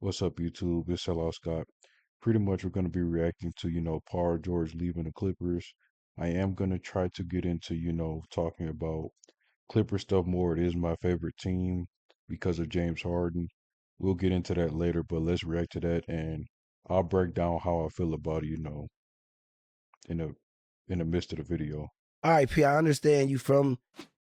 What's up, YouTube? It's Hello Scott. Pretty much, we're going to be reacting to, Paul George leaving the Clippers. I am going to try to get into, talking about Clipper stuff more. It is my favorite team because of James Harden. We'll get into that later, but let's react to that and I'll break down how I feel about it, in the in the midst of the video. All right, P, I understand you from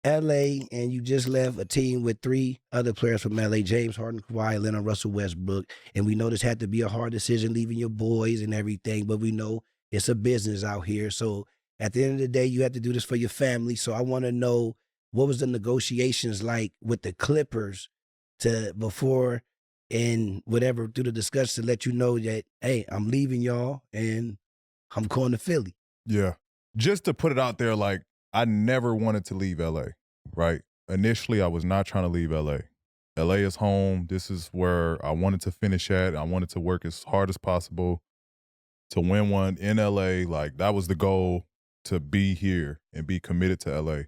LA and you just left a team with three other players from LA, James Harden, Kawhi Leonard, Russell Westbrook. And we know this had to be a hard decision leaving your boys and everything, but we know it's a business out here. So at the end of the day, you have to do this for your family. So I want to know, what was the negotiations like with the Clippers to before and whatever through the discussion to let you know that, hey, I'm leaving y'all and I'm going to Philly. Yeah. Just to put it out there, like, I never wanted to leave LA, right? Initially, I was not trying to leave LA. LA is home. This is where I wanted to finish at. I wanted to work as hard as possible to win one in LA. Like, that was the goal, to be here and be committed to LA.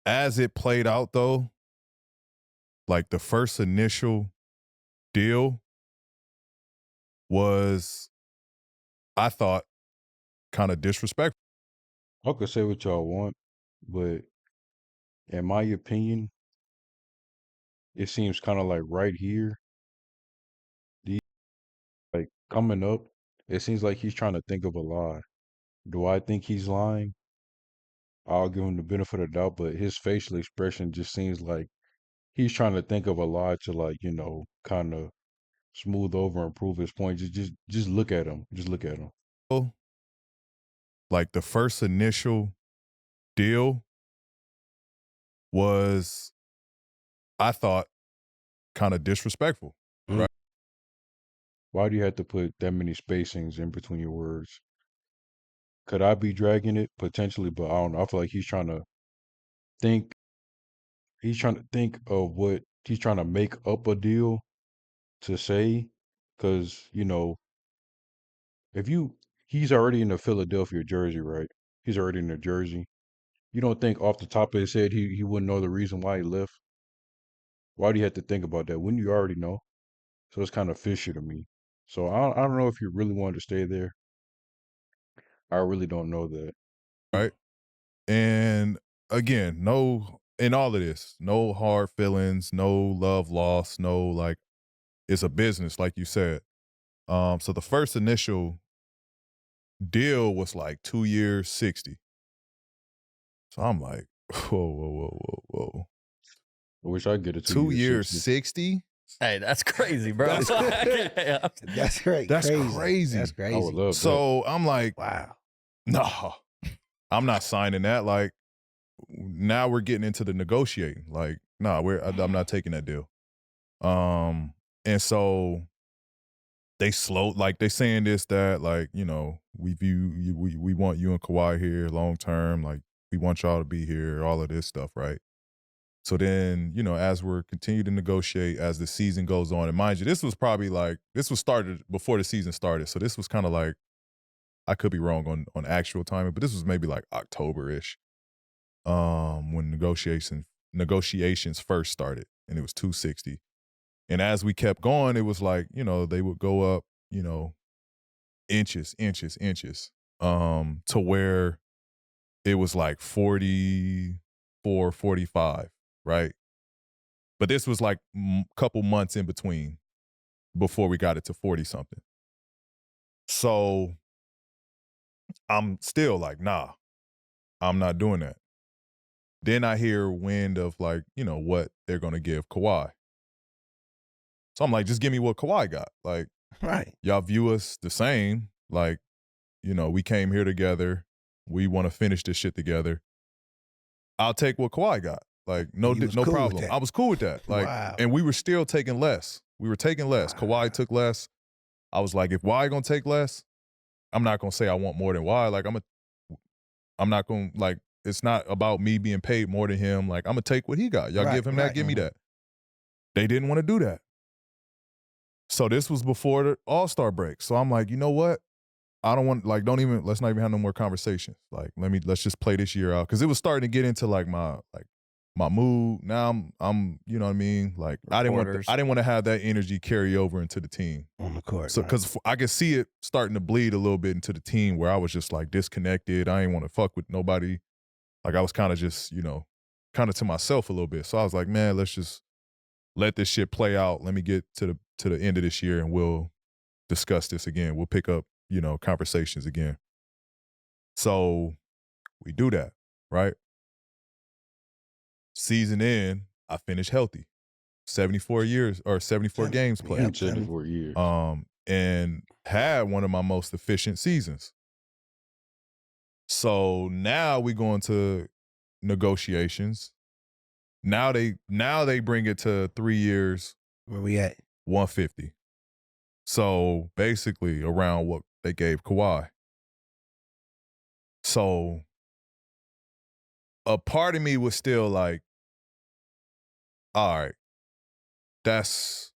As it played out, though, like, the first initial deal was, I thought, kind of disrespectful. I could say what y'all want, but in my opinion, it seems kind of like right here, like coming up, it seems like he's trying to think of a lie. Do I think he's lying? I'll give him the benefit of the doubt, but his facial expression just seems like he's trying to think of a lie to, like, kind of smooth over and prove his point. Just look at him. Just look at him. Like, the first initial deal was, I thought, kind of disrespectful. Right? Why do you have to put that many spacings in between your words? Could I be dragging it? Potentially, but I don't know. I feel like think he's trying to think of what he's trying to make up a deal to say, because if he's already in the Philadelphia jersey, right? He's already in the jersey. You don't think off the top of his head he wouldn't know the reason why he left? Why do you have to think about that? Wouldn't you already know? So it's kind of fishy to me. So I don't know if you really wanted to stay there. I really don't know that. Right. And again, in all of this, no hard feelings, no love lost, no, like, it's a business, like you said. So the first initial deal was like 2 years, 60. So I'm like, whoa. I wish I could get it to 2 you. years, 60? Hey, that's crazy, bro. That's great. That's crazy. crazy. That's crazy. I would love that. So I'm like, Wow. no, I'm not signing that. Like, now we're getting into the negotiating. Like, no, I'm not taking that deal. And so they saying this, that, like, we want you and Kawhi here long term. Like, we want y'all to be here, all of this stuff, right? So then, as we're continuing to negotiate as the season goes on, and mind you, this was started before the season started. So this was kind of like, I could be wrong on actual timing, but this was maybe like October-ish, when negotiations first started, and it was 260. And as we kept going, it was like, they would go up, inches, to where it was like 44, 45, right? But this was like a couple months in between before we got it to 40 something. So I'm still like, nah, I'm not doing that. Then I hear wind of, like, what they're going to give Kawhi. So I'm like, just give me what Kawhi got. Like, Right. y'all view us the same. Like, we came here together. We want to finish this shit together. I'll take what Kawhi got. Like, no cool problem. I was cool with that. Like, Wow. and we were still taking less. We were taking less. Kawhi took less. I was like, if Kawhi gonna take less, I'm not gonna say I want more than Kawhi. Like, I'm not gonna, like, it's not about me being paid more than him. Like, I'm gonna take what he got. Y'all give him that, give me that. They didn't want to do that. So this was before the All-Star break. So I'm like, you know what? I don't want, like, let's not even have no more conversations. Like, let's just play this year out. Cause it was starting to get into, like, my, like, my mood. Now I'm you know what I mean? Like I didn't want to have that energy carry over into the team. On the court. So because I could see it starting to bleed a little bit into the team where I was just like disconnected. I didn't want to fuck with nobody. Like I was kind of just, kind of to myself a little bit. So I was like, man, let's just let this shit play out. Let me get to the end of this year and we'll discuss this again. We'll pick up, conversations again. So we do that, right? Season in, I finished healthy. 74 games played. Yep. 74 years. And had one of my most efficient seasons. So now we go into negotiations. Now they bring it to 3 years. Where we at? 150. So basically around what they gave Kawhi. So a part of me was still like, all right, that's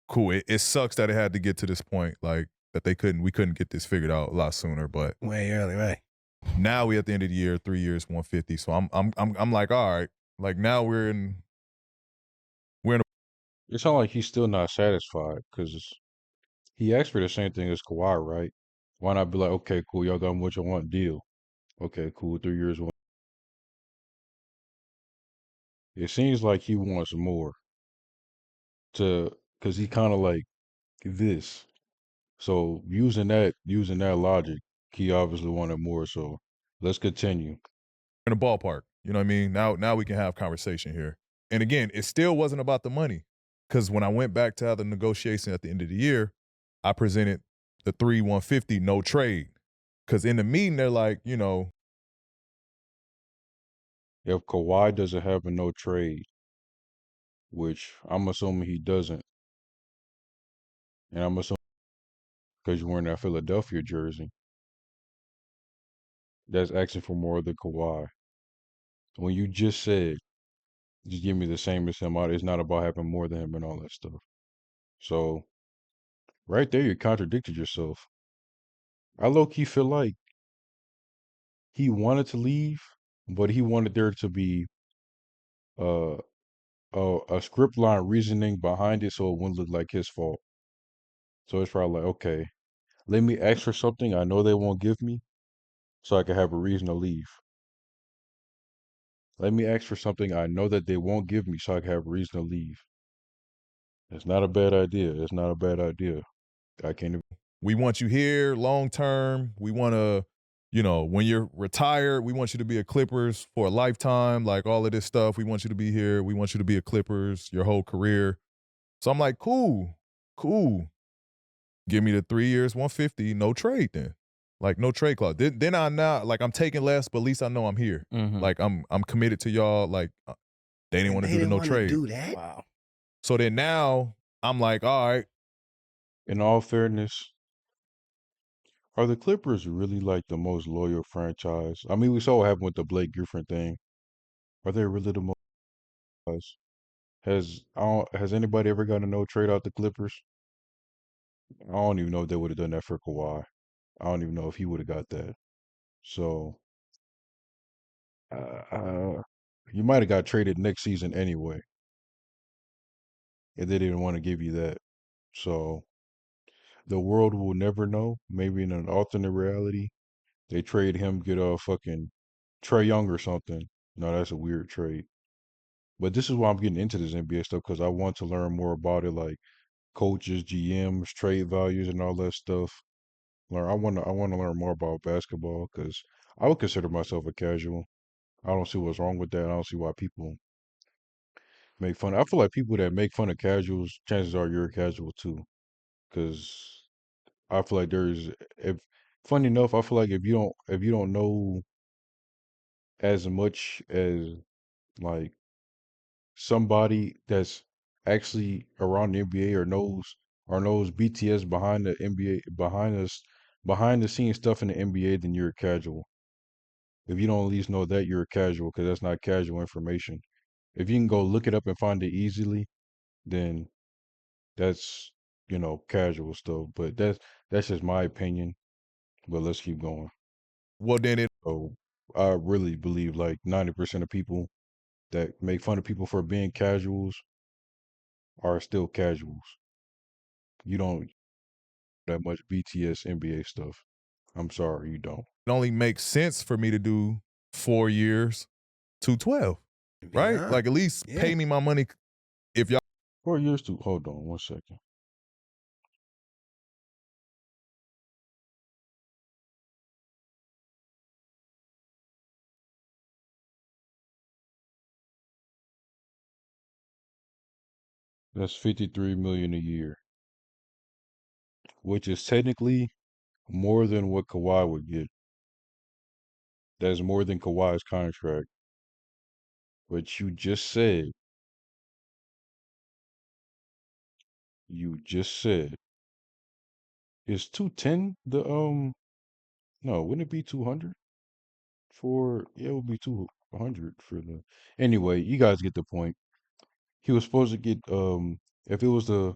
cool. It sucks that it had to get to this point, like that we couldn't get this figured out a lot sooner. But Way early, right? now we at the end of the year, 3 years, 150. So I'm like, all right, like now we're in. It sounds like he's still not satisfied because he asked for the same thing as Kawhi, right? Why not be like, okay, cool, y'all got what you want, deal. Okay, cool, 3 years. It seems like he wants more because he kind of like this. So using that logic, he obviously wanted more. So let's continue. In the ballpark, you know what I mean? Now we can have conversation here. And again, it still wasn't about the money. Because when I went back to have the negotiation at the end of the year, I presented the 150 no trade. Because in the meeting, they're like, If Kawhi doesn't have a no trade, which I'm assuming he doesn't, and I'm assuming because you're wearing that Philadelphia jersey, that's asking for more than Kawhi. When you just said, just give me the same as him, it's not about having more than him and all that stuff. So right there, you contradicted yourself. I low-key feel like he wanted to leave, but he wanted there to be uh, a script line reasoning behind it so it wouldn't look like his fault. So it's probably like, okay, let me ask for something I know they won't give me so I can have a reason to leave. Let me ask for something I know that they won't give me so I can have a reason to leave. It's not a bad idea. It's not a bad idea. I can't even. we want you here long term. We want to, when you're retired, we want you to be a Clippers for a lifetime, like all of this stuff. We want you to be here. We want you to be a Clippers your whole career. So I'm like, cool. Give me the 3 years, 150, no trade then. Like no trade clause. Then I'm taking less, but at least I know I'm here. Mhm. Like I'm committed to y'all. Like they didn't want to do the no trade. Do that. Wow. So then now I'm like, all right. In all fairness, are the Clippers really like the most loyal franchise? I mean, we saw what happened with the Blake Griffin thing. Are they really the most? Has anybody ever gotten a no trade out the Clippers? I don't even know if they would have done that for Kawhi. I don't even know if he would have got that. So, you might have got traded next season anyway, if they didn't want to give you that. So, the world will never know. Maybe in an alternate reality, they trade him, get a fucking Trae Young or something. No, that's a weird trade. But this is why I'm getting into this NBA stuff because I want to learn more about it, like coaches, GMs, trade values, and all that stuff. I want to learn more about basketball because I would consider myself a casual. I don't see what's wrong with that. I don't see why people make fun. I feel like people that make fun of casuals, chances are you're a casual too. Because I feel like if funny enough, I feel like if you don't know as much as like somebody that's actually around the NBA or knows BTS behind the NBA behind the scenes stuff in the NBA, then you're a casual. If you don't at least know that, you're a casual because that's not casual information. If you can go look it up and find it easily, then that's casual stuff. But that's just my opinion. But let's keep going. Well, then So I really believe like 90% of people that make fun of people for being casuals are still casuals. You don't that much BTS NBA stuff. I'm sorry, you don't. It only makes sense for me to do 4 years, 212, right? Yeah. Like at least Yeah. pay me my money if y'all 4 years to hold on 1 second. That's 53 million a year, which is technically more than what Kawhi would get. That's more than Kawhi's contract. But you just said is 210 the no, wouldn't it be 200 for yeah, it would be 200 for the anyway, you guys get the point. He was supposed to get if it was the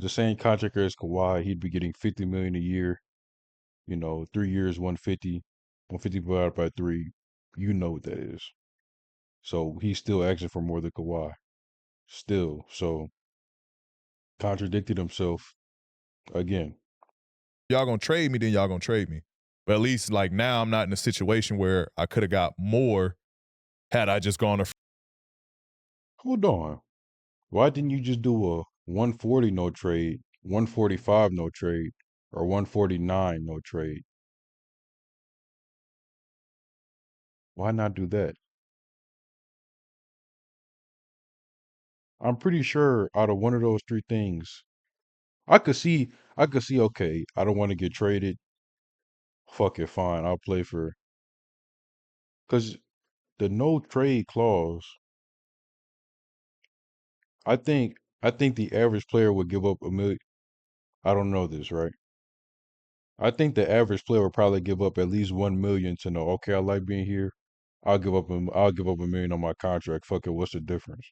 same contract as Kawhi, he'd be getting 50 million a year, 3 years, 150, 150 divided by 3. You know what that is. So he's still asking for more than Kawhi. Still. So contradicted himself again. gonna trade me, then y'all gonna trade me. But at least like now I'm not in a situation where I could have got more had I just gone to Hold on. Why didn't you just do a 140 no trade, 145 no trade, or 149 no trade? Why not do that? I'm pretty sure out of one of those three things, I could see, okay, I don't want to get traded. Fuck it, fine. I'll play for, because the no trade clause, I think the average player would give up a million. I don't know this, right? I think the average player would probably give up at least 1 million to know, okay, I like being here. I'll give up a million on my contract. Fuck it, what's the difference?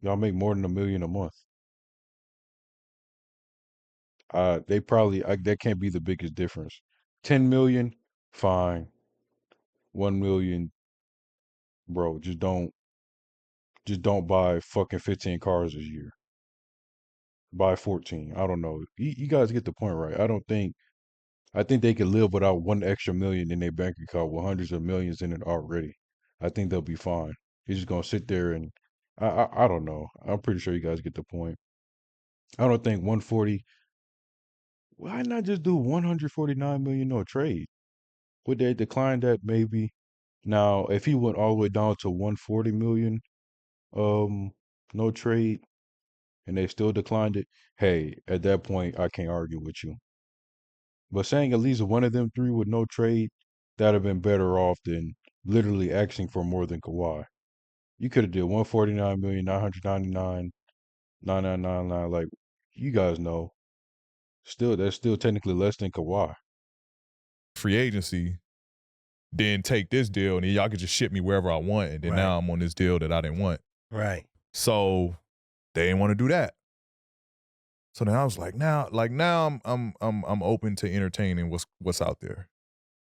Y'all make more than a million a month. They probably that can't be the biggest difference. 10 million, fine. 1 million, bro, just don't buy fucking 15 cars this year. Buy 14. I don't know. You guys get the point, right? I think they could live without 1 extra million in their bank account with hundreds of millions in it already. I think they'll be fine. He's just gonna sit there and I don't know. I'm pretty sure you guys get the point. I don't think 140. Why not just do 149 million no trade? Would they decline that maybe? Now, if he went all the way down to 140 million, um, no trade, and they still declined it, hey, at that point, I can't argue with you. But saying at least one of them three with no trade, that'd have been better off than literally asking for more than Kawhi. You could have did 149 million, 999, 9999. Like you guys know, that's still technically less than Kawhi. free agency, then take this deal and then y'all could just ship me wherever I want. And then Right. now I'm on this deal that I didn't want. Right. So they didn't want to do that. So then I was like, now I'm open to entertaining what's out there.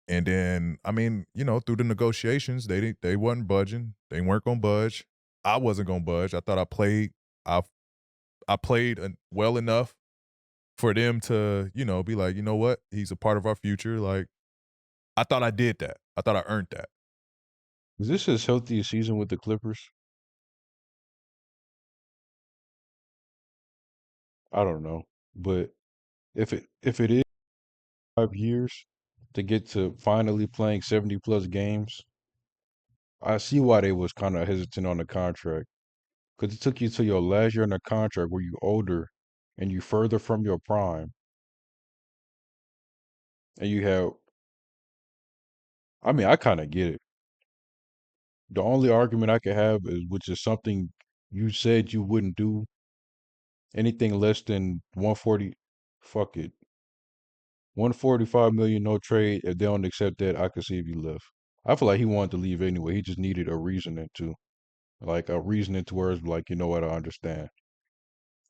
And then, I mean, through the negotiations, they wasn't budging. They weren't gonna budge. I wasn't gonna budge. I thought I played well enough for them to, be like, you know what? He's a part of our future. Like, I thought I did that. I thought I earned that. Is this his healthiest season with the Clippers? I don't know, but if it is 5 years to get to finally playing 70 plus games, I see why they was kind of hesitant on the contract because it took you to your last year in the contract where you older and you further from your prime, and you have. I mean, I kind of get it. The only argument I could have is, which is something you said you wouldn't do, anything less than 140. Fuck it, 145 million no trade. If they don't accept that, I could see if he left. I feel like he wanted to leave anyway. He just needed a reasoning to, like a reasoning to where it's like, you know what, I understand.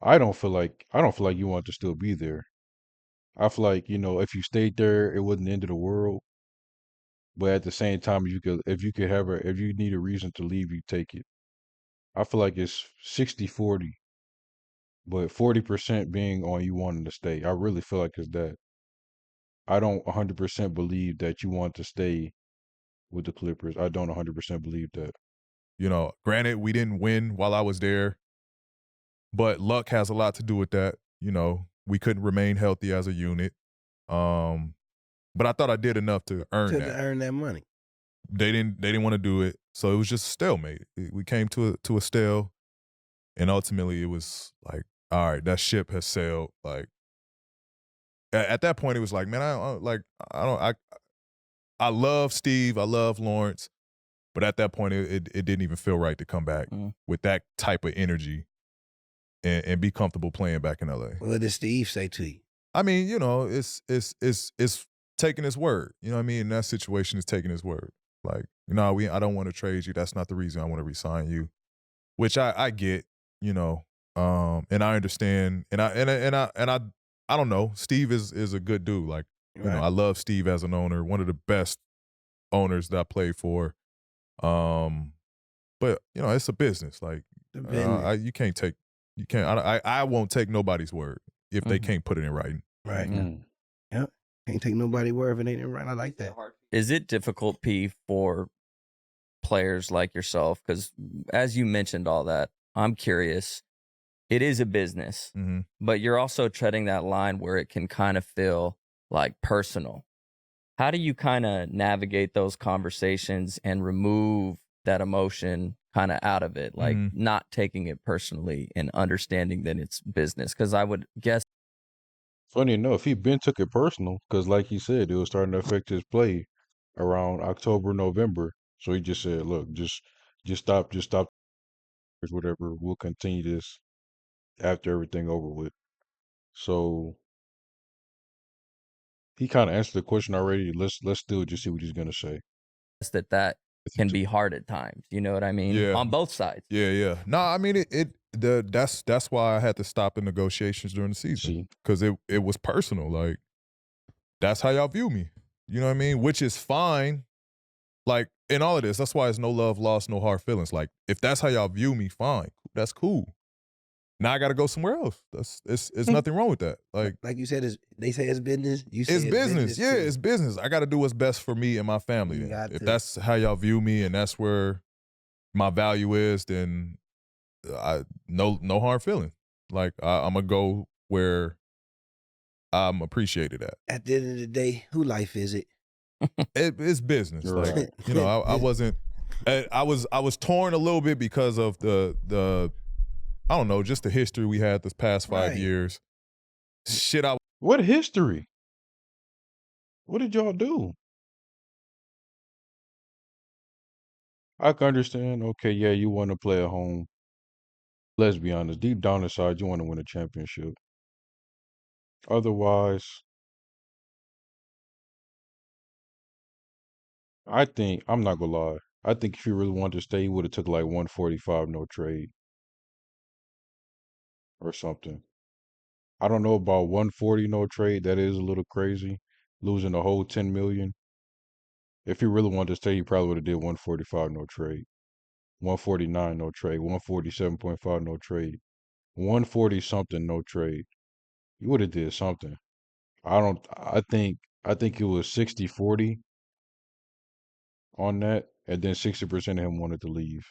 I don't feel like you want to still be there. I feel like, if you stayed there, it wasn't the end of the world. but at the same time, if you need a reason to leave, you take it. I feel like it's 60-40, but 40% being on you wanting to stay. I really feel like it's that. I don't 100% believe that you want to stay with the Clippers. I don't 100% believe that. You know, granted, we didn't win while I was there, but luck has a lot to do with that. You know, we couldn't remain healthy as a unit. But I thought I did enough to earn To that. earn that money. They didn't want to do it, so it was just a stalemate. We came to a stale, and ultimately it was like, all right, that ship has sailed. Like at that point, it was like, man, I love Steve, I love Lawrence, but at that point, it didn't even feel right to come back with that type of energy and be comfortable playing back in LA. What did Steve say to you? I mean, you know, it's taking his word. You know what I mean? In that situation, it's taking his word. Like, no, I don't want to trade you. That's not the reason I want to resign you. Which I get, you know, and I understand, and I don't know. Steve is a good dude. Like, you know, I love Steve as an owner, one of the best owners that I played for. But you know, it's a business. Like, I won't take nobody's word if they can't put it in writing. Right. Yep. Can't take nobody word if it ain't right. I like that. Is it difficult, P, for players like yourself? Because as you mentioned all that, I'm curious. It is a business, but you're also treading that line where it can kind of feel like personal. How do you kind of navigate those conversations and remove that emotion kind of out of it? Like not taking it personally and understanding that it's business? Because I would guess. Funny enough, he been took it personal because, like he said, it was starting to affect his play around October, November. So he just said, "Look, just stop, whatever. We'll continue this after everything over with." So he kind of answered the question already. Let's still just see what he's gonna say. That can be hard at times. You know what I mean? Yeah. On both sides. Yeah. No, I mean that's why I had to stop the negotiations during the season because it was personal. Like, that's how y'all view me. You know what I mean? Which is fine. Like, in all of this, that's why it's no love lost, no hard feelings. Like, if that's how y'all view me, fine. That's cool. Now I got to go somewhere else. It's nothing wrong with that. Like you said, they say it's business. You say it's business. Yeah, too. it's business. I got to do what's best for me and my family. If that's how y'all view me and that's where my value is, then no hard feeling. Like, I'm gonna go where I'm appreciated at. At the end of the day, who life is it? It's business. Right. Like, you know, I wasn't. I was torn a little bit because of the I don't know, just the history we had this past 5 years. Shit, What history? What did y'all do? I can understand. Okay, yeah, you want to play at home. Let's be honest. Deep down inside, you want to win a championship. Otherwise, I think I'm not gonna lie. I think if he really wanted to stay, he would have took like 145 no trade or something. I don't know about 140 no trade. That is a little crazy, losing the whole 10 million. If he really wanted to stay, he probably would have did 145 no trade, 149 no trade, 147.5 no trade, 140 something no trade. He would have did something. I think it was 60-40 on that, and then 60% of him wanted to leave.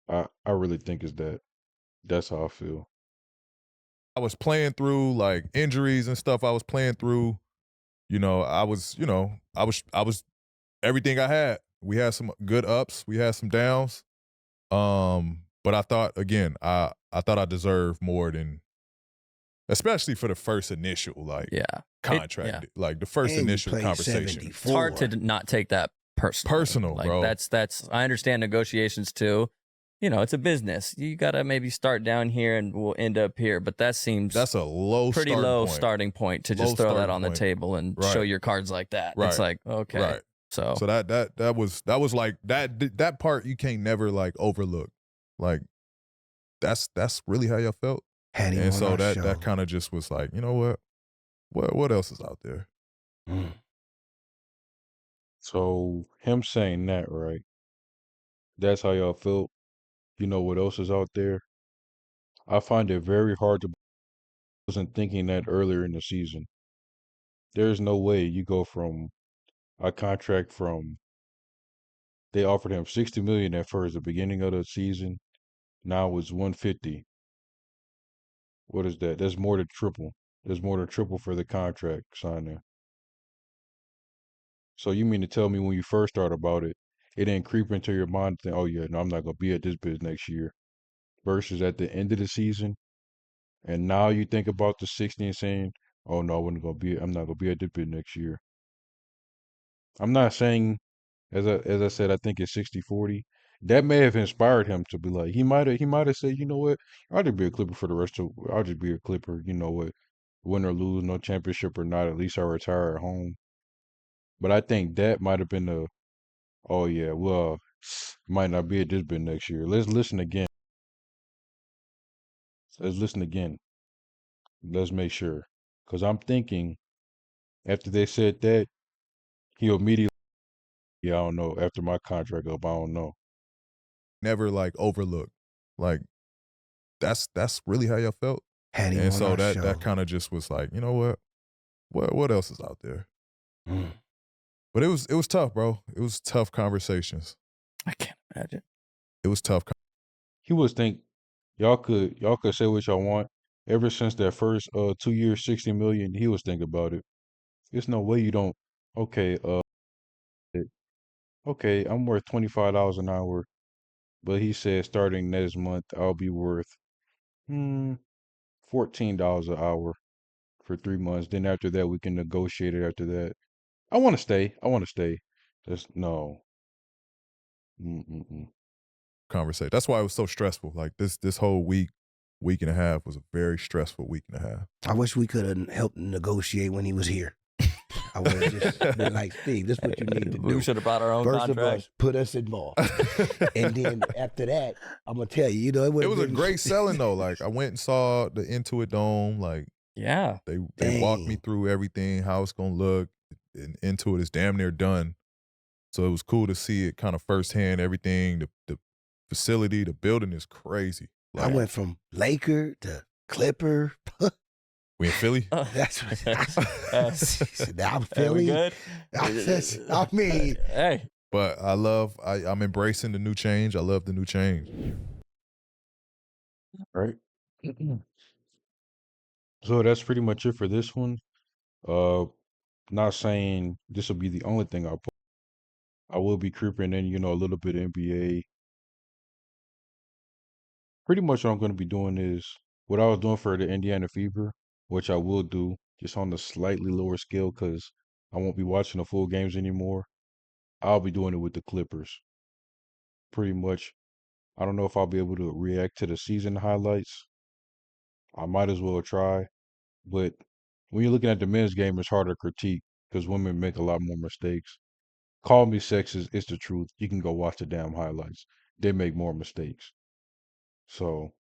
I really think it's that. That's how I feel. I was playing through like injuries and stuff. I was playing through. You know, I was everything I had. We had some good ups. We had some downs. But I thought, again, I thought I deserved more than, especially for the first initial contract, like the first initial conversation. It's hard to not take that personal, like, bro. That's I understand negotiations too. You know, it's a business. You got to maybe start down here and we'll end up here. But that's a pretty low starting point to just throw that on the table and show your cards like that. Right. It's like, okay. Right. So that was like that part you can't never like overlook. Like, that's really how y'all felt. And so that kind of just was like, you know what else is out there? So him saying that, right? That's how y'all felt. You know what else is out there? I find it very hard to wasn't thinking that earlier in the season. There's no way you go from a contract from they offered him 60 million at first, the beginning of the season. Now it's 150. What is that? That's more than triple. There's more than triple for the contract signing. So you mean to tell me when you first thought about it, it didn't creep into your mind that, oh yeah, no, I'm not gonna be at this biz next year. Versus at the end of the season, and now you think about the 60 and saying, oh no, I'm not gonna be at this biz next year. I'm not saying as I said, I think it's 60-40. That may have inspired him to be like he might have said, you know what, I'll just be a Clipper for the rest of I'll just be a Clipper, you know what, win or lose, no championship or not, at least I retire at home. But I think that might have been the oh yeah, well, might not be at this bit next year. Let's listen again. Let's listen again. Let's make sure. Because I'm thinking after they said that, he immediately, yeah, I don't know. After my contract up, I don't know. Never like overlooked. Like that's really how y'all felt. Had him And on so our that show. kind of just was like, you know what? What else is out there? Mm. But it was tough, bro. It was tough conversations. I can't imagine. It was tough. He was think y'all could say what y'all want. Ever since that first 2 years, 60 million, he was thinking about it. There's no way you don't. Okay, okay, I'm worth $25 an hour, but he said starting next month I'll be worth $14 an hour for 3 months. Then after that we can negotiate it. After that, I want to stay. I want to stay. Just no. Mm-mm-mm. Conversation. That's why it was so stressful. Like this whole week and a half was a very stressful week and a half. I wish we could have helped negotiate when he was here. I would have just been like, Steve, this is what you need to do. We should have brought our own First contract. of all, put us involved. And then after that, I'm going to tell you, you know, it was a been... great selling though. Like I went and saw the Intuit Dome. Like yeah, they walked me through everything, how it's going to look. And Intuit is damn near done. So it was cool to see it kind of firsthand, everything, the facility, the building is crazy. Like, I went from Laker to Clipper. We in Philly? That's what I'm Philly. Good? I mean, hey. But I'm embracing the new change. I love the new change. Right. So that's pretty much it for this one. Not saying this will be the only thing I'll put. I will be creeping in, you know, a little bit of NBA. Pretty much what I'm going to be doing is what I was doing for the Indiana Fever, which I will do just on a slightly lower scale because I won't be watching the full games anymore. I'll be doing it with the Clippers. Pretty much. I don't know if I'll be able to react to the season highlights. I might as well try. But when you're looking at the men's game, it's harder to critique because women make a lot more mistakes. Call me sexist, it's the truth. You can go watch the damn highlights. They make more mistakes. So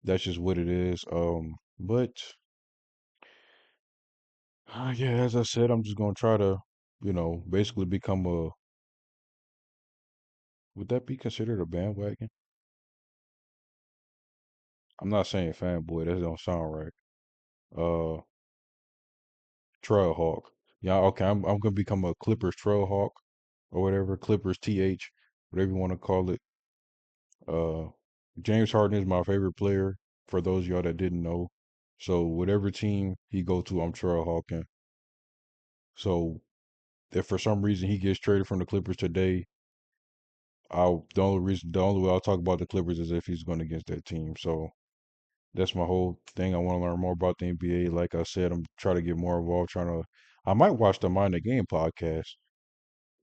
that's just what it is. But yeah, as I said, I'm just gonna try to, you know, basically become a. Would that be considered a bandwagon? I'm not saying fanboy. That don't sound right. Uh, Trail Hawk. Yeah, okay. I'm gonna become a Clippers Trail Hawk or whatever. Clippers TH, whatever you want to call it. James Harden is my favorite player. For those of y'all that didn't know, so whatever team he go to, I'm Trail Hawking. So if for some reason he gets traded from the Clippers today, the only way I'll talk about the Clippers is if he's going against that team. So that's my whole thing. I want to learn more about the NBA. Like I said, I'm trying to get more involved. I might watch the Mind the Game podcast,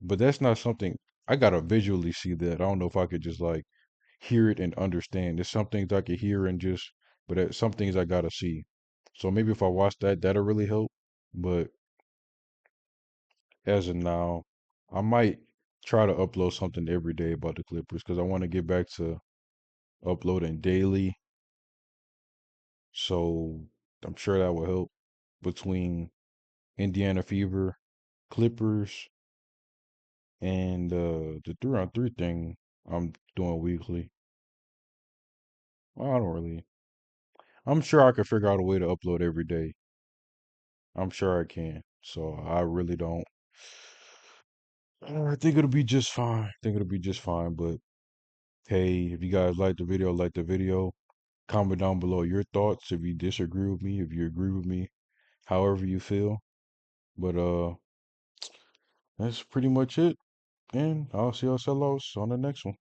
but that's not something I gotta visually see that. I don't know if I could just like hear it and understand. There's some things I could hear and just, but some things I gotta see. So maybe if I watch that, that'll really help. But as of now, I might try to upload something every day about the Clippers because I want to get back to uploading daily. So I'm sure that will help between Indiana Fever, Clippers, And the 3-on-3 thing I'm doing weekly. I don't really. I'm sure I could figure out a way to upload every day. I'm sure I can. So I really don't. I think it'll be just fine. I think it'll be just fine. But hey, if you guys like the video, like the video. Comment down below your thoughts if you disagree with me, if you agree with me, however you feel. But that's pretty much it. And I'll see y'all on the next one.